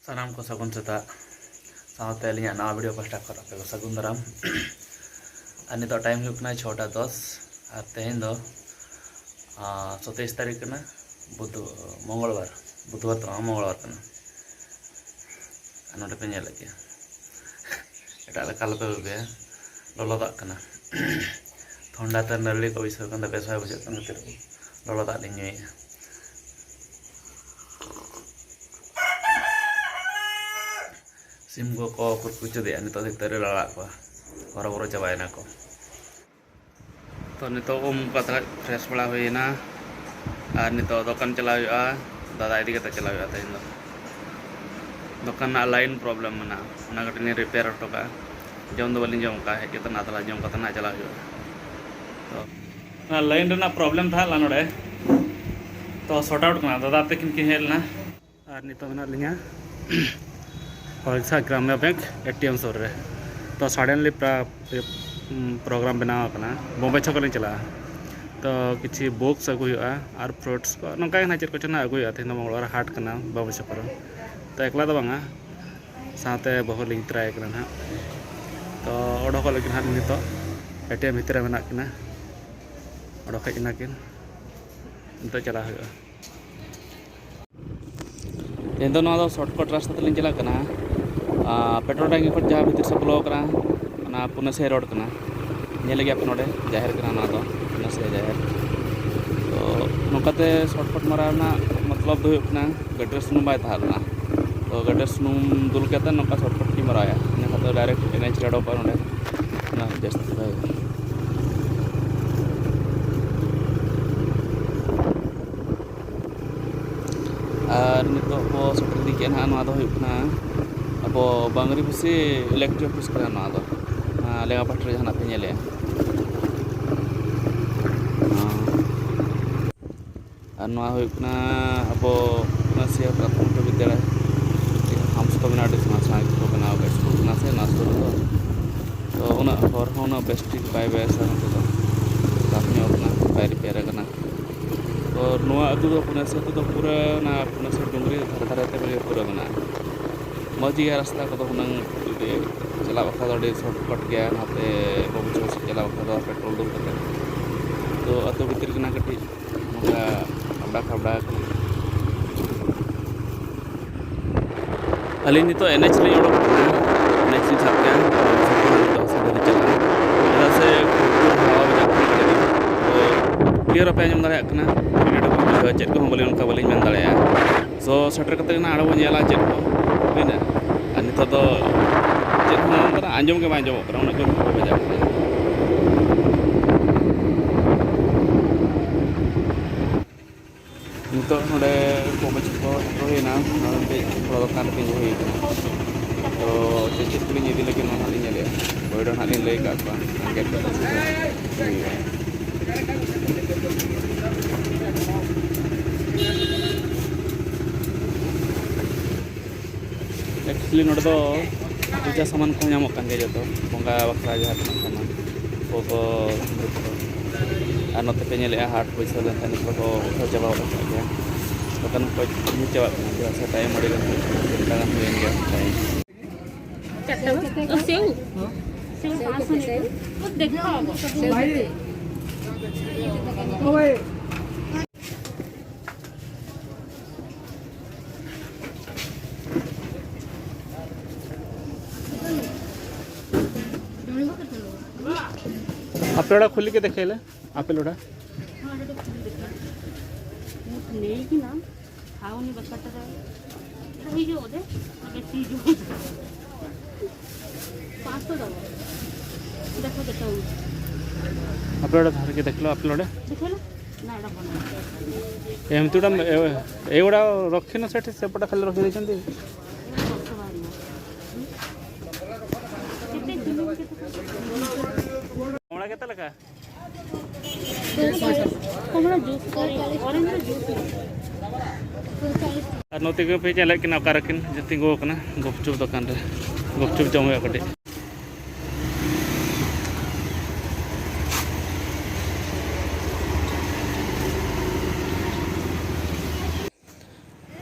सानाम को सगुन सेता साथ अलिया नवा वीडियो को स्टार्ट कर पे सगुन दाराम और नित टाइम होना 6:10 और तेहन दो 27 तारीख मंगलवार बुधवार तो मंगलवार नोटे पे नल के एटा पे ललो दाग ठंडा ते नरली को विषय बेस बुझे ललो दाग ली सिम को कुचुदे नित भितर लड़ा को हरबर चाबाना को तो नित उम फ्रेश बड़ा होना और नित दुकान चला दादा इदी चला तेहन दुकान लाइन प्रॉब्लम मना कटी रिपेयर हटोका जम दो बाली जम का हेज आदला जम का चला तो लाइन प्रॉब्लम था नोड़े तो शॉर्ट आउट करना दादा तकिन की हेलना और नित मेना लिया ग्राम्य बैंक एटीएम सूर रे तो सडनली प्रोग्राम बनाव बम्बे छक चला तो किसी बुक्स अगू और फ्रूट्स को नौका चेक को अगू तेहन मंगलवार हाट बाबू छक तो एकला तो बांगा साथे बहु लिंक तराय ना तो ओडोक लगे हाँ नित एटीएम भितर में किना ओडोक किन नित चला तेहन तो शॉर्टकट रास्ता तेल चलना पेट्रोल टैंकी को जहाँ भीतर से बोलो पुनसे रोड नेल गया पे नोड़े जाहिर तो पुनसे जाहिर तो नौकाते शॉर्टकट मारा मतलब गाड़ी सुनूम बै तहना तो गाड़ी सुनूम दुल के नौका शॉर्टकट की माराया इन डायरेक्ट एनएच रेडो पर नोड़े जास्ती और नित सेटर दी के अब बांगरी खुशी इलेक्ट्रिक ऑफिस लेगा पाटे जहाँ पे नेले अब नसिया प्राथमिक विद्यालय हम्स को बना को बना स्कूल से नास्तर तो उन्ना बेस्टिक बै बेस बै रिपेयर और अतु पुनसे तो पूरा पुनसे डूंगरी धारे धारे पूरा बना मजी रास्ता को चला बखा शॉर्टकट गया नाते बबू से चला बखा पेट्रोल दूर करते तो अतो भीतर कटी खबड़ा खबड़ा अली नित एनएच ली ओडक एनएच ली सब चला से हवा बजा क्लियर पे आजम दाड़ा चेक को बोले उनका बोली मेन दाड़ा सो सेटर कते आड़ो नेला चेक को हुईना और नित तो चेक आंजम के आंजम उन्हें बजा नित नोड़े बम्बे छक होना थोड़ा दुकान तीन हुई तो चेक को इदी लगे हाँ बॉयड हाँ लई एक्चुअली नोड़े तो पूजा सामान को नाम जो बंगा बखरा जहाँ सामान को और नोते पे नेले हाट पैसा लेन को चाबा गया दुकान को चाबा से टाइम आपड़ा खुल के देखेले आपेल ओडा नहीं कि ना खाओनी बकटा होई जो दे अगे चीज 500 दो देखो देखो आपड़ा धर के देखलो आपलोड देखलो ना एडा बना एमतुडा एगुडा रखिन सेठी सेपटा खाली रखि दैछंती केते लगा और नोती को पे चले कि रखिन तिंगो गुपचुप दुकान रे गुपचुप जम कटे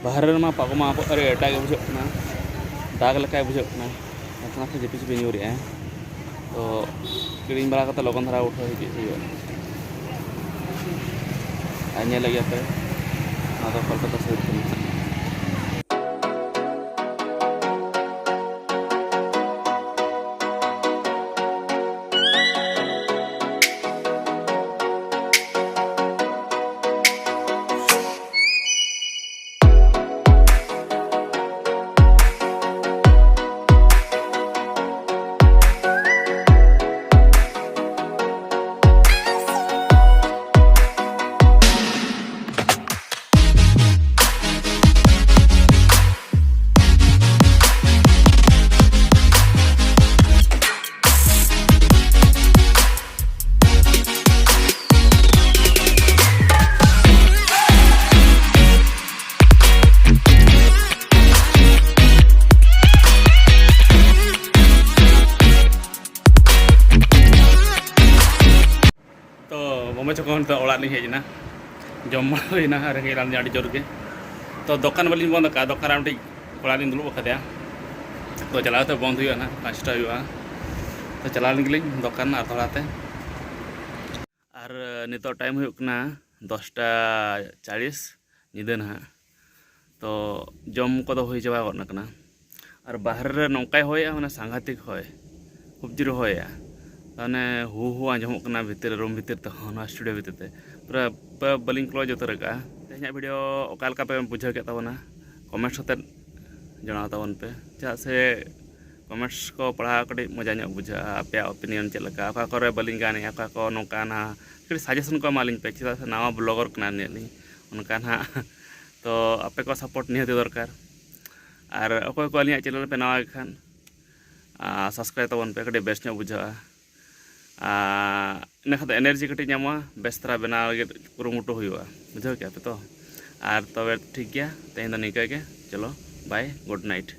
बाहर में पागमा अरे एटा बुझे दाग लेका बुझे नाथ झिपी झिपी ᱧᱩᱨᱮᱜᱼᱟ तो किरिंग बड़ा करते लगन धारा उठो हिजुआ आने लगे पे कोलकाता सहित बम्बे चौक तो ओड़ा हेजना जम होना रेंगे अड़ी जोर के तो दुकान वाली बंद का दुकान मिट्टी कोड़ा दुड़ब अखाद्या तो चलाते तो बंद हुआ 5टा तो चला दुकान और थोड़ाते और नित टाइम होना 10:40 निदा ना तो जम को हो चाबा गना और बाहर नौकाय होया मैंने सांघातिक होय खूब जोर होया ताने हु आंजमों भितर रूम भितर तो स्टूडियो भितर पूरा पूरा बलिंग क्लोज उतर का तेज वीडियो ओकालका पे बुझे के तबना कमेंट्स होते जनाव तबन पे चेदा से कमेंट्स को पढ़ा कटी मजा बुझा आपे ओपिनियन चलका अका करे बलिंग गाने अका को नौका ना कटी सजेशन को मालिंग पे चेदा से नवा ब्लॉगर कना नेली उनका ना तो आपे को सपोर्ट निहते दरकार और अकोय को अलिया चैनल पे नवा खान सब्सक्राइब तबन पे कटी बेस्ट बुझा इनखाद एनार्जी कटी नामा बेस्तरा बना कुरुमुटु हुआ बुझे क्या पे तो और तब ठीक गया तेज निका के चलो बाय गुड नाइट।